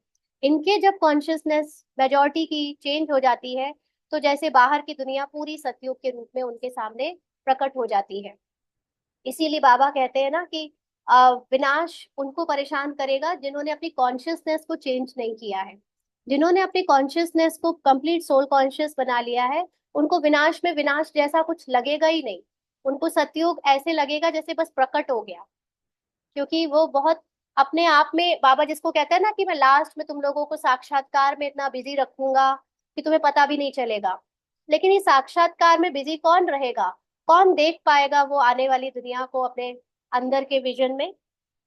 इनके जब कॉन्शियसनेस मेजॉरिटी की चेंज हो जाती है, तो जैसे बाहर की दुनिया पूरी सतयुग के रूप में उनके सामने प्रकट हो जाती है। इसीलिए बाबा कहते हैं ना कि विनाश उनको परेशान करेगा जिन्होंने अपनी कॉन्शियसनेस को चेंज नहीं किया है। जिन्होंने अपनी कॉन्शियसनेस को कंप्लीट सोल कॉन्शियस बना लिया है, उनको विनाश में विनाश जैसा कुछ लगेगा ही नहीं। उनको सतयुग ऐसे लगेगा जैसे बस प्रकट हो गया। क्योंकि वो बहुत अपने आप में, बाबा जिसको कहते हैं ना कि मैं लास्ट में तुम लोगों को साक्षात्कार में इतना बिजी रखूंगा कि तुम्हें पता भी नहीं चलेगा। लेकिन इस साक्षात्कार में बिजी कौन रहेगा, कौन देख पाएगा वो आने वाली दुनिया को अपने अंदर के विजन में,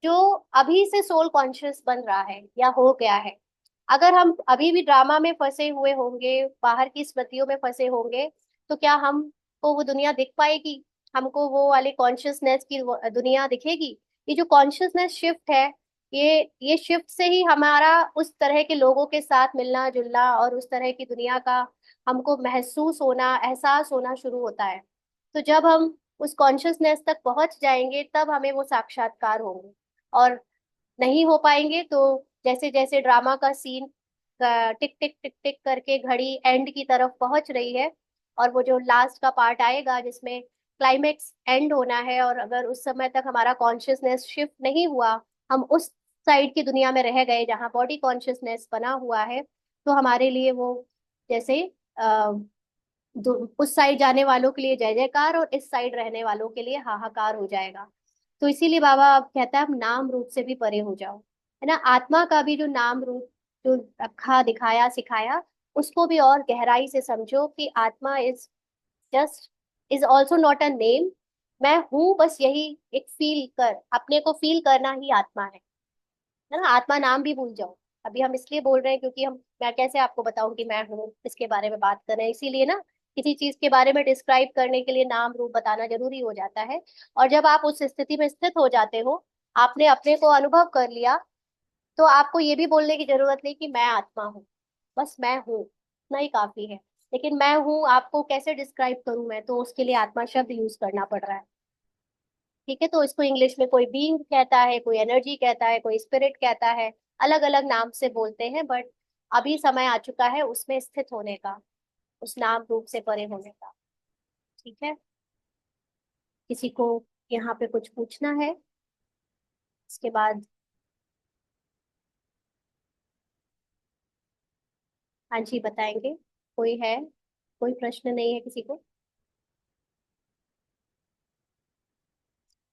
जो अभी से सोल कॉन्शियस बन रहा है या हो गया है। अगर हम अभी भी ड्रामा में फंसे हुए होंगे, बाहर की स्मृतियों में फंसे होंगे, तो क्या हमको वो दुनिया दिख पाएगी, हमको वो वाली कॉन्शियसनेस की दुनिया दिखेगी? ये जो कॉन्शियसनेस शिफ्ट है, ये शिफ्ट से ही हमारा उस तरह के लोगों के साथ मिलना जुलना और उस तरह की दुनिया का हमको महसूस होना, एहसास होना शुरू होता है। तो जब हम उस कॉन्शियसनेस तक पहुंच जाएंगे, तब हमें वो साक्षात्कार होंगे। और नहीं हो पाएंगे तो जैसे जैसे ड्रामा का सीन टिक टिक टिक टिक करके घड़ी एंड की तरफ पहुंच रही है, और वो जो लास्ट का पार्ट आएगा जिसमें क्लाइमेक्स एंड होना है, और अगर उस समय तक हमारा कॉन्शियसनेस शिफ्ट नहीं हुआ, हम उस साइड की दुनिया में रह गए जहाँ बॉडी कॉन्शियसनेस बना हुआ है, तो हमारे लिए वो जैसे उस साइड जाने वालों के लिए जय जयकार और इस साइड रहने वालों के लिए हाहाकार हो जाएगा। तो इसीलिए बाबा अब कहता है, आप नाम रूप से भी परे हो जाओ, है ना। आत्मा का भी जो नाम रूप जो रखा दिखाया सिखाया, उसको भी और गहराई से समझो कि आत्मा just is also not a name. मैं हूं, बस यही एक फील कर, अपने को फील करना ही आत्मा है ना। आत्मा नाम भी भूल जाओ। अभी हम इसलिए बोल रहे हैं क्योंकि हम, मैं कैसे आपको बताऊं कि मैं हूँ, इसके बारे में बात कर रहे हैं, इसीलिए ना किसी चीज के बारे में डिस्क्राइब करने के लिए नाम रूप बताना जरूरी हो जाता है। और जब आप उस स्थिति में स्थित हो जाते हो, आपने अपने को अनुभव कर लिया, तो आपको ये भी बोलने की जरूरत नहीं कि मैं आत्मा हूँ। बस मैं हूँ, इतना ही काफी है। लेकिन मैं हूँ आपको कैसे डिस्क्राइब करूं, मैं तो उसके लिए आत्मा शब्द यूज करना पड़ रहा है। ठीक है, तो इसको इंग्लिश में कोई बीइंग कहता है, कोई एनर्जी कहता है, कोई स्पिरिट कहता है, अलग अलग नाम से बोलते हैं। बट अभी समय आ चुका है उसमें स्थित होने का, उस नाम रूप से परे होने का। ठीक है, किसी को यहाँ पे कुछ पूछना है इसके बाद? हाँ जी, बताएंगे। कोई है? कोई प्रश्न नहीं है किसी को?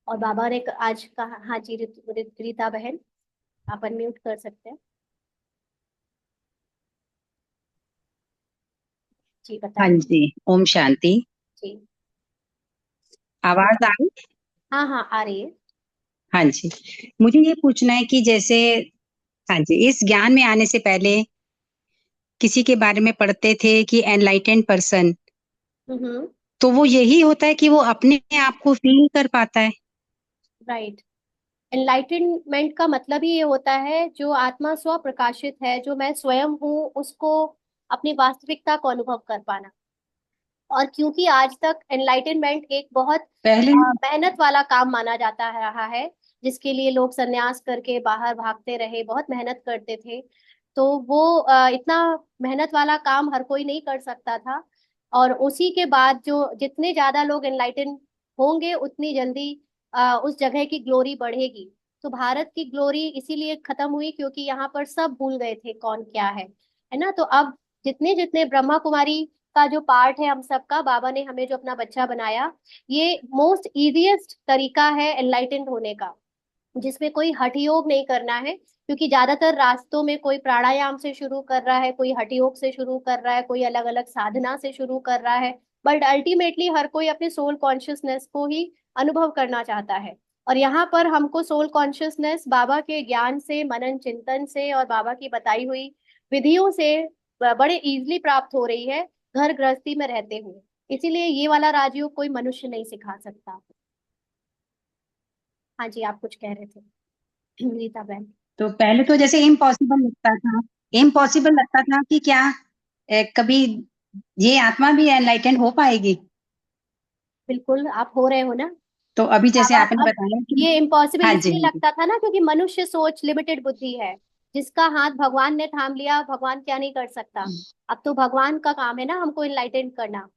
और बाबा ने आज कहा, हाँ जी, रीता बहन, आप अनम्यूट कर सकते हैं। जी हाँ बताएं। जी, ओम शांति। जी। आवाज आ रही? हाँ हाँ, आ रही है। हाँ जी, मुझे ये पूछना है कि जैसे, हाँ जी, इस ज्ञान में आने से पहले किसी के बारे में पढ़ते थे कि एनलाइटेंड पर्सन, हम्म। तो वो यही होता है कि वो अपने आप को फील कर पाता है। राइट। एनलाइटनमेंट का मतलब ही ये होता है, जो आत्मा स्व प्रकाशित है, जो मैं स्वयं हूँ, उसको अपनी वास्तविकता को अनुभव कर पाना। और क्योंकि आज तक एनलाइटनमेंट एक बहुत पहले मेहनत वाला काम माना जाता है रहा है, जिसके लिए लोग संन्यास करके बाहर भागते रहे, बहुत मेहनत करते थे, तो वो इतना मेहनत वाला काम हर कोई नहीं कर सकता था। और उसी के बाद जो जितने ज्यादा लोग एनलाइटन होंगे, उतनी जल्दी उस जगह की ग्लोरी बढ़ेगी। तो भारत की ग्लोरी इसीलिए खत्म हुई क्योंकि यहाँ पर सब भूल गए थे कौन क्या है ना। तो अब जितने जितने ब्रह्मा कुमारी का जो पार्ट है हम सबका, बाबा ने हमें जो अपना बच्चा बनाया, ये मोस्ट इजीएस्ट तरीका है एनलाइटेंड होने का, जिसमें कोई हठ योग नहीं करना है। क्योंकि ज्यादातर रास्तों में कोई प्राणायाम से शुरू कर रहा है, कोई हठ योग से शुरू कर रहा है, कोई अलग अलग साधना से शुरू कर रहा है। बट अल्टीमेटली हर कोई अपने सोल कॉन्शियसनेस को ही अनुभव करना चाहता है। और यहाँ पर हमको सोल कॉन्शियसनेस बाबा के ज्ञान से, मनन चिंतन से और बाबा की बताई हुई विधियों से बड़े इजीली प्राप्त हो रही है, घर गृहस्थी में रहते हुए। इसीलिए ये वाला राजयोग कोई मनुष्य नहीं सिखा सकता। हाँ जी, आप कुछ कह रहे थे रीता बहन। तो पहले तो जैसे इम्पॉसिबल लगता था, इम्पॉसिबल लगता था कि क्या कभी ये आत्मा भी एनलाइटेंड हो पाएगी। बिल्कुल, आप हो रहे हो ना। तो अभी जैसे बाबा, आपने अब बताया कि, ये इम्पॉसिबल हाँ जी, इसलिए हाँ जी, लगता था ना क्योंकि मनुष्य सोच लिमिटेड बुद्धि है। जिसका हाथ भगवान ने थाम लिया, भगवान क्या नहीं कर सकता। अब तो भगवान का काम है ना हमको इनलाइटेंड करना,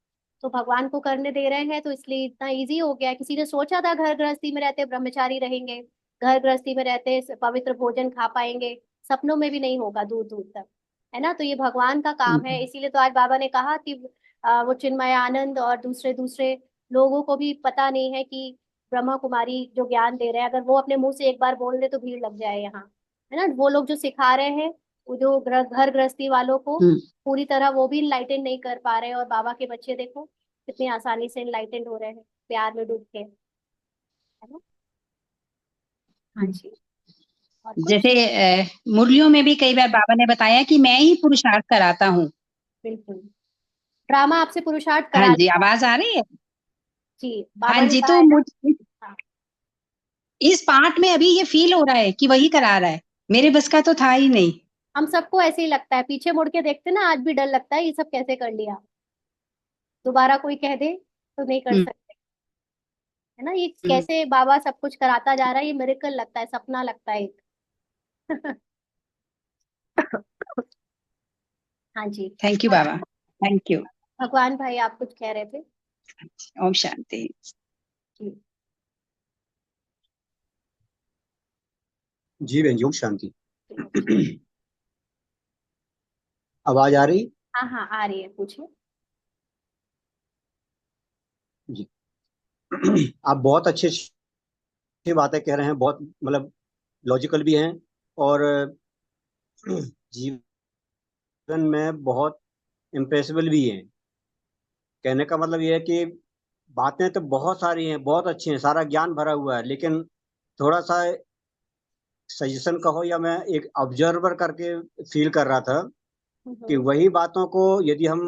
तो भगवान को करने दे रहे हैं, तो इसलिए इतना इजी हो गया। किसी ने सोचा था घर गृहस्थी में रहते ब्रह्मचारी रहेंगे, घर गृहस्थी में रहते पवित्र भोजन खा पाएंगे? सपनों में भी नहीं होगा दूर दूर तक, है ना। तो ये भगवान का काम है। इसीलिए तो आज बाबा ने कहा कि वो चिन्मय आनंद और दूसरे दूसरे लोगों को भी पता नहीं है कि ब्रह्मा कुमारी जो ज्ञान दे रहे हैं, अगर वो अपने मुंह से एक बार बोल दे तो भीड़ लग जाए यहाँ, है ना। वो लोग जो सिखा रहे हैं, वो जो घर गृहस्थी वालों को हम्म, पूरी तरह वो भी इनलाइटेंड नहीं कर पा रहे हैं। और बाबा के बच्चे देखो कितनी आसानी से इनलाइटेंड हो रहे हैं, प्यार में डूब के, है ना। हाँ हम्म। जी। और जैसे कुछ? मुरलियों में भी कई बार बाबा ने बताया कि मैं ही पुरुषार्थ कराता हूँ। बिल्कुल, ड्रामा आपसे पुरुषार्थ हाँ करा जी, देगा। आवाज आ रही है? जी, हाँ बाबा ने जी, कहा तो है ना। मुझ हाँ, इस पार्ट में अभी ये फील हो रहा है कि वही करा रहा है, मेरे बस का तो था ही नहीं। हम सबको ऐसे ही लगता है, पीछे मुड़ के देखते ना, आज भी डर लगता है ये सब कैसे कर लिया, दोबारा कोई कह दे तो नहीं कर हम्म, सकते, है ना। ये हम्म। कैसे बाबा सब कुछ कराता जा रहा है, ये मिरेकल लगता है, सपना लगता है एक। हाँ जी। थैंक यू और बाबा, थैंक यू। भगवान भाई, आप कुछ कह रहे थे? ओम शांति। जी। जी बहन जी, ओम शांति। जी। आवाज आ रही? हाँ हाँ, आ रही है, पूछिए। जी। आप बहुत अच्छी अच्छी बातें कह रहे हैं, बहुत मतलब लॉजिकल भी हैं, और जीवन में बहुत इम्प्रेसिबल भी हैं। कहने का मतलब ये है कि बातें तो बहुत सारी हैं, बहुत अच्छी हैं, सारा ज्ञान भरा हुआ है, लेकिन थोड़ा सा सजेशन कहो या मैं एक ऑब्जर्वर करके फील कर रहा था कि हम्म। वही बातों को यदि हम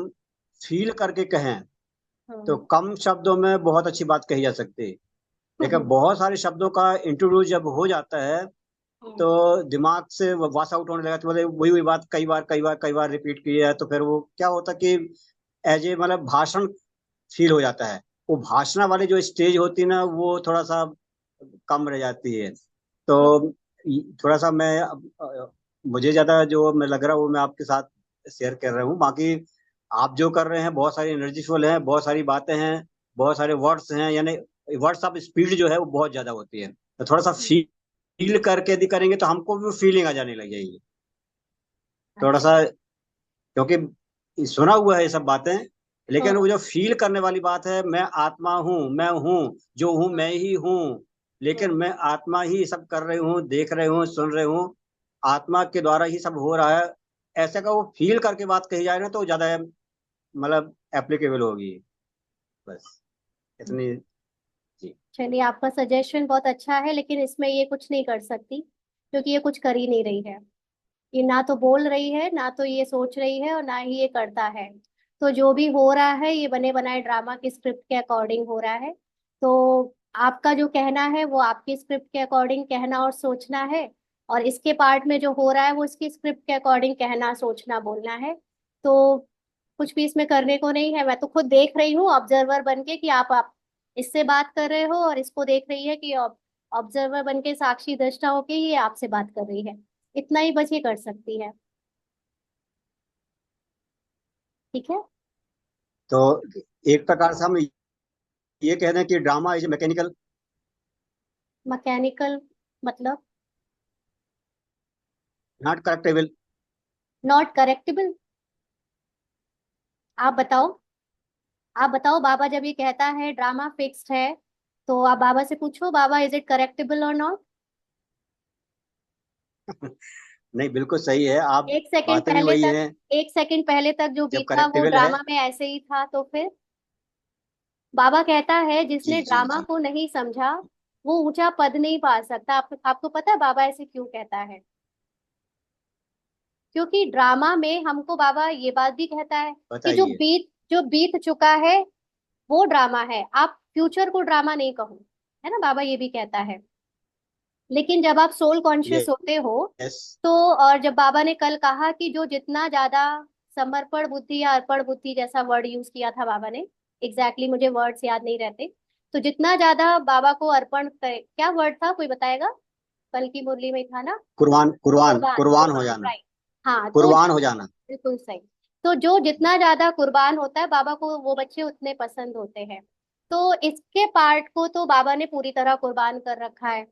फील करके कहें तो हम्म। कम शब्दों में बहुत अच्छी बात कही जा सकती है। लेकिन हम्म। बहुत सारे शब्दों का इंट्रोड्यूस जब हो जाता है तो दिमाग से वॉश आउट होने लगा, तो मतलब वही वही बात कई बार कई बार कई बार रिपीट की है, तो फिर वो क्या होता कि एज ए मतलब भाषण फील हो जाता है। वो भाषण वाली जो स्टेज होती है ना, वो थोड़ा सा कम रह जाती है। तो थोड़ा सा मैं मुझे ज्यादा जो मैं लग रहा है वो मैं आपके साथ शेयर कर रहा हूँ। बाकी आप जो कर रहे हैं बहुत सारी एनर्जीफुल हैं, बहुत सारी बातें हैं, बहुत सारे वर्ड्स हैं, यानी वर्ड्स ऑफ स्पीड जो है वो बहुत ज्यादा होती है। तो थोड़ा सा फील करके यदि करेंगे तो हमको भी फीलिंग आ जाने लग जाएगी थोड़ा अच्छा। सा। क्योंकि सुना हुआ है ये सब बातें, लेकिन हम्म। वो जो फील करने वाली बात है, मैं आत्मा हूँ, मैं हूँ, जो हूँ मैं ही हूँ, लेकिन हम्म। मैं आत्मा ही सब कर रही हूँ, देख रही हूँ, सुन रही हूँ, आत्मा के द्वारा ही सब हो रहा है। ऐसे का वो फील करके बात कही जाए ना तो ज्यादा मतलब एप्लीकेबल होगी। बस इतनी। जी। चलिए, आपका सजेशन बहुत अच्छा है, लेकिन इसमें ये कुछ नहीं कर सकती क्योंकि ये कुछ कर ही नहीं रही है। ये ना तो बोल रही है, ना तो ये सोच रही है, और ना ही ये करता है। तो जो भी हो रहा है ये बने बनाए ड्रामा की स्क्रिप्ट के अकॉर्डिंग हो रहा है। तो आपका जो कहना है वो आपकी स्क्रिप्ट के अकॉर्डिंग कहना और सोचना है, और इसके पार्ट में जो हो रहा है वो इसकी स्क्रिप्ट के अकॉर्डिंग कहना, सोचना, बोलना है। तो कुछ भी इसमें करने को नहीं है। मैं तो खुद देख रही हूँ ऑब्जर्वर बन के कि आप इससे बात कर रहे हो, और इसको देख रही है कि ऑब्जर्वर बन के, साक्षी दृष्टा होके ये आपसे बात कर रही है। इतना ही बस ये कर सकती है। ठीक है। तो एक प्रकार से हम ये कह रहे हैं कि ड्रामा इज मैकेनिकल, मैकेनिकल मतलब? नॉट करेक्टेबल। नॉट करेक्टेबल? आप बताओ। आप बताओ, बाबा जब ये कहता है ड्रामा फिक्स्ड है, तो आप बाबा से पूछो, बाबा इज इट करेक्टेबल और नॉट? नहीं, बिल्कुल सही है आप। एक सेकंड बातें भी पहले वही तक हैं। एक सेकंड पहले तक जो जब बीता वो करेक्टेबल है। ड्रामा में ऐसे ही था, तो फिर बाबा कहता है जी जिसने जी ड्रामा जी। को नहीं समझा वो ऊंचा पद नहीं पा सकता। आपको पता है बाबा ऐसे क्यों कहता है? क्योंकि ड्रामा में हमको बाबा ये बात भी कहता है कि बताइए। जो बीत चुका है वो ड्रामा है, आप फ्यूचर को ड्रामा नहीं कहो। है ना, बाबा ये भी कहता है। लेकिन जब आप सोल कॉन्शियस होते हो, यस। तो और जब बाबा ने कल कहा कि जो जितना ज्यादा समर्पण बुद्धि या अर्पण बुद्धि, जैसा वर्ड यूज किया था बाबा ने, मुझे वर्ड्स याद नहीं रहते, तो जितना ज्यादा बाबा को अर्पण करे, क्या वर्ड था, कोई बताएगा? कल की मुरली में था ना? कुर्बान कुर्बान कुर्बान, कुर्बान हो कुर्बान, जाना। राइट। हाँ, तो कुर्बान हो जाना। बिल्कुल सही। तो जो जितना ज्यादा कुर्बान होता है बाबा को, वो बच्चे उतने पसंद होते हैं। तो इसके पार्ट को तो बाबा ने पूरी तरह कुर्बान कर रखा है।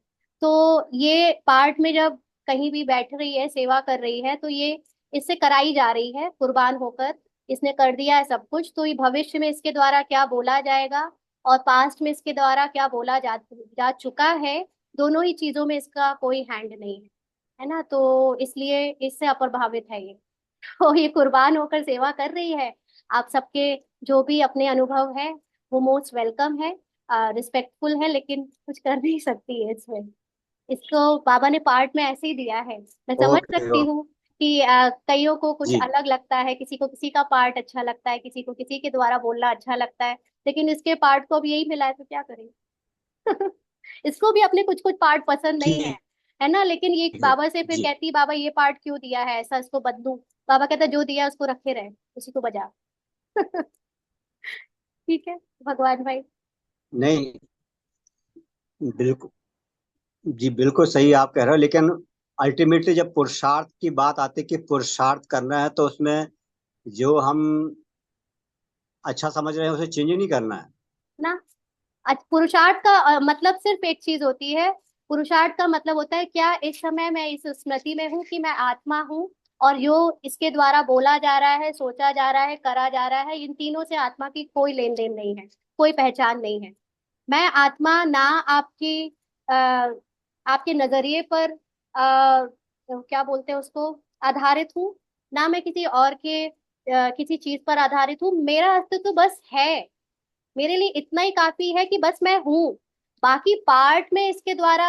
तो ये पार्ट में जब कहीं भी बैठ रही है, सेवा कर रही है, तो ये इससे कराई जा रही है कुर्बान होकर। इसने कर दिया है सब कुछ, तो ये भविष्य में इसके द्वारा क्या बोला जाएगा और पास्ट में इसके द्वारा क्या बोला जा चुका है, दोनों ही चीजों में इसका कोई हैंड नहीं है। है ना, तो इसलिए इससे अप्रभावित है ये। तो ये कुर्बान होकर सेवा कर रही है। आप सबके जो भी अपने अनुभव है वो मोस्ट वेलकम है, रिस्पेक्टफुल है, लेकिन कुछ कर नहीं सकती है इसमें। इसको बाबा ने पार्ट में ऐसे ही दिया है। मैं समझ ओके सकती ओके। हूँ कि कईयों को कुछ जी। अलग लगता है, किसी को किसी का पार्ट अच्छा लगता है, किसी को किसी के द्वारा बोलना अच्छा लगता है, लेकिन इसके पार्ट को भी यही मिला है तो क्या करें। इसको भी अपने कुछ कुछ पार्ट पसंद नहीं है। ठीक है ना, लेकिन ये है। बाबा से फिर जी। कहती, बाबा ये पार्ट क्यों दिया है, ऐसा इसको बदलू। बाबा कहता जो दिया है उसको रखे रहे, उसी को बजा। ठीक है भगवान भाई। नहीं, बिल्कुल। जी बिल्कुल सही आप कह रहे हो, लेकिन अल्टीमेटली जब पुरुषार्थ की बात आती है कि पुरुषार्थ करना है तो उसमें जो हम अच्छा समझ रहे हैं उसे चेंज नहीं करना है। ना, पुरुषार्थ का मतलब सिर्फ एक चीज होती है। पुरुषार्थ का मतलब होता है क्या, इस समय मैं इस स्मृति में हूँ कि मैं आत्मा हूँ, और जो इसके द्वारा बोला जा रहा है, सोचा जा रहा है, करा जा रहा है, इन तीनों से आत्मा की कोई लेन देन नहीं है, कोई पहचान नहीं है। मैं आत्मा ना आपकी आपके नजरिए पर क्या बोलते हैं उसको, आधारित हूँ, ना मैं किसी और के किसी चीज पर आधारित हूँ, मेरा अस्तित्व बस है, मेरे लिए इतना ही काफी है कि बस मैं हूँ। बाकी पार्ट में इसके द्वारा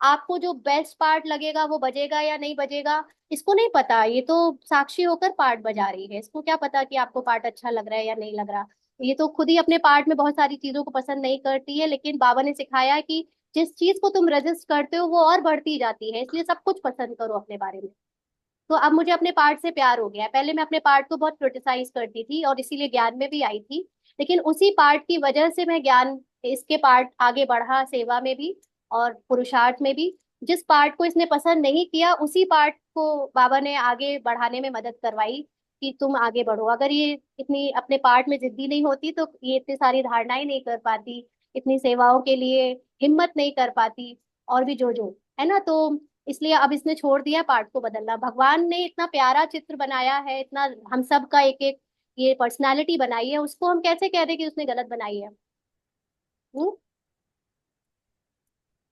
आपको जो बेस्ट पार्ट लगेगा वो बजेगा या नहीं बजेगा, इसको नहीं पता। ये तो साक्षी होकर पार्ट बजा रही है, इसको क्या पता कि आपको पार्ट अच्छा लग रहा है या नहीं लग रहा। ये तो खुद ही अपने पार्ट में बहुत सारी चीजों को पसंद नहीं करती है, लेकिन बाबा ने सिखाया कि जिस चीज को तुम रजिस्ट करते हो वो और बढ़ती जाती है, इसलिए सब कुछ पसंद करो अपने बारे में। तो अब मुझे अपने पार्ट से प्यार हो गया है। पहले मैं अपने पार्ट को बहुत क्रिटिसाइज करती थी और इसीलिए ज्ञान में भी आई थी, लेकिन उसी पार्ट की वजह से मैं ज्ञान, इसके पार्ट आगे बढ़ा, सेवा में भी और पुरुषार्थ में भी। जिस पार्ट को इसने पसंद नहीं किया, उसी पार्ट को बाबा ने आगे बढ़ाने में मदद करवाई कि तुम आगे बढ़ो। अगर ये इतनी अपने पार्ट में जिद्दी नहीं होती तो ये इतनी सारी धारणाएं नहीं कर पाती, इतनी सेवाओं के लिए हिम्मत नहीं कर पाती, और भी जो है ना। तो इसलिए अब इसने छोड़ दिया पार्ट को बदलना। भगवान ने इतना प्यारा चित्र बनाया है, इतना हम सब का एक एक ये पर्सनालिटी बनाई है, उसको हम कैसे कह दें कि उसने गलत बनाई है। हम्म,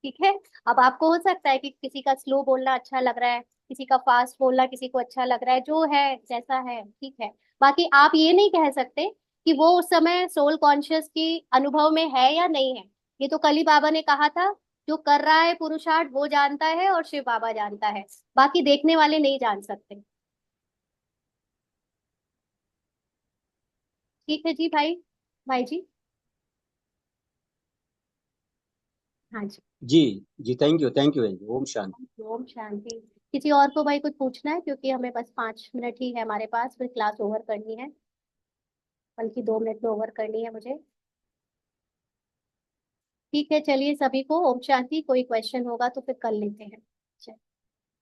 ठीक है। अब आपको हो सकता है कि किसी का स्लो बोलना अच्छा लग रहा है, किसी का फास्ट बोलना किसी को अच्छा लग रहा है, जो है जैसा है ठीक है। बाकी आप ये नहीं कह सकते कि वो उस समय सोल कॉन्शियस की अनुभव में है या नहीं है। ये तो कल ही बाबा ने कहा था, जो कर रहा है पुरुषार्थ वो जानता है और शिव बाबा जानता है, बाकी देखने वाले नहीं जान सकते। ठीक है जी भाई, भाई जी। हाँ जी। जी। जी, थैंक यू। ओम शांति। ओम शांति। किसी और को भाई कुछ पूछना है, क्योंकि हमें बस 5 मिनट ही है हमारे पास, फिर क्लास ओवर करनी है, बल्कि 2 मिनट में ओवर करनी है मुझे। ठीक है, चलिए सभी को ओम शांति। कोई क्वेश्चन होगा तो फिर कर लेते हैं।